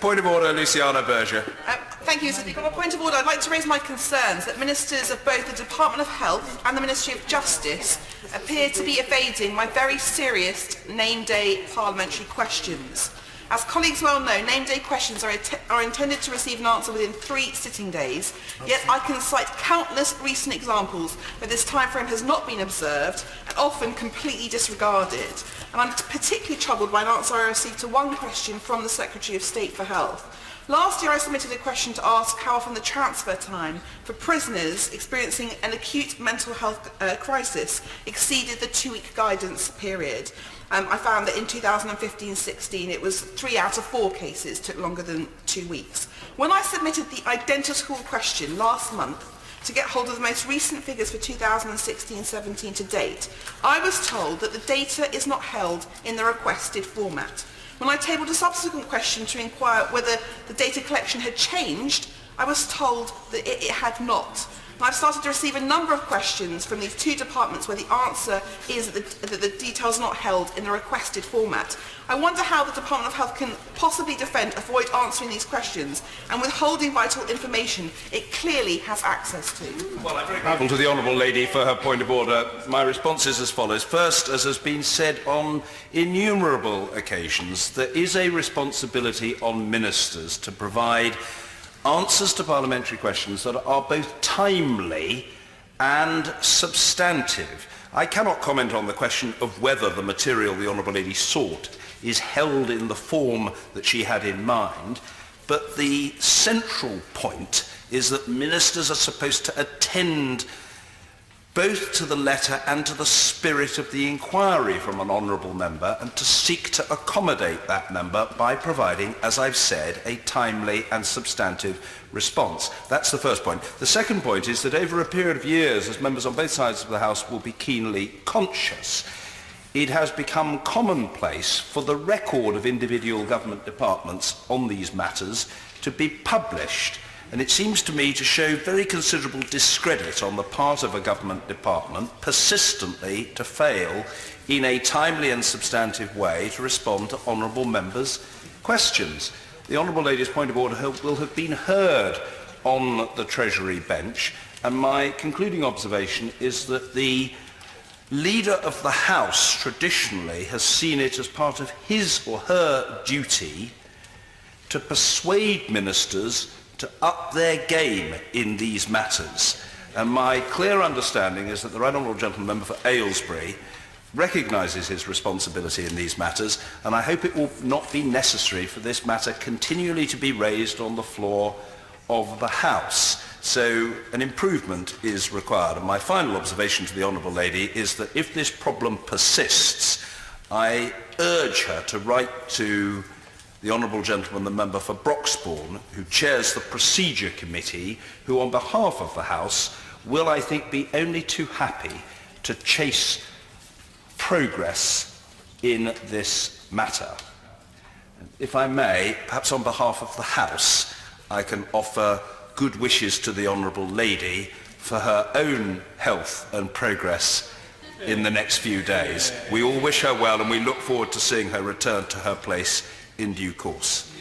Point of order, Luciana Berger. Thank you, Mr. Speaker. On a point of order, I'd like to raise my concerns that ministers of both the Department of Health and the Ministry of Justice appear to be evading my very serious name-day parliamentary questions. As colleagues well know, name-day questions are intended to receive an answer within 3 sitting days, yet I can cite countless recent examples where this time frame has not been observed and often completely disregarded. And I'm particularly troubled by an answer I received to one question from the Secretary of State for Health. Last year I submitted a question to ask how often the transfer time for prisoners experiencing an acute mental health crisis exceeded the 2-week guidance period. I found that in 2015-16 it was 3 out of 4 cases took longer than 2 weeks. When I submitted the identical question last month to get hold of the most recent figures for 2016-17 to date, I was told that the data is not held in the requested format. When I tabled a subsequent question to inquire whether the data collection had changed, I was told that it had not. And I've started to receive a number of questions from these 2 departments where the answer is that the details are not held in the requested format. I wonder how the Department of Health can possibly avoid answering these questions and withholding vital information it clearly has access to. Well, I'm very grateful to the Honourable Lady for her point of order. My response is as follows. First, as has been said on innumerable occasions, there is a responsibility on ministers to provide answers to parliamentary questions that are both timely and substantive. I cannot comment on the question of whether the material the Honourable Lady sought is held in the form that she had in mind, but the central point is that ministers are supposed to attend both to the letter and to the spirit of the inquiry from an honourable member and to seek to accommodate that member by providing, as I've said, a timely and substantive response. That's the first point. The second point is that over a period of years, as members on both sides of the House will be keenly conscious, it has become commonplace for the record of individual government departments on these matters to be published. And it seems to me to show very considerable discredit on the part of a government department persistently to fail in a timely and substantive way to respond to honourable members' questions. The Honourable Lady's point of order will have been heard on the Treasury bench, and my concluding observation is that the Leader of the House traditionally has seen it as part of his or her duty to persuade ministers to up their game in these matters. And my clear understanding is that the Right Honourable Gentleman Member for Aylesbury recognises his responsibility in these matters, and I hope it will not be necessary for this matter continually to be raised on the floor of the House. So an improvement is required. And my final observation to the Honourable Lady is that if this problem persists, I urge her to write to the Honourable Gentleman, the Member for Broxbourne, who chairs the Procedure Committee, who on behalf of the House will, I think, be only too happy to chase progress in this matter. If I may, perhaps on behalf of the House, I can offer good wishes to the Honourable Lady for her own health and progress in the next few days. We all wish her well and we look forward to seeing her return to her place in due course.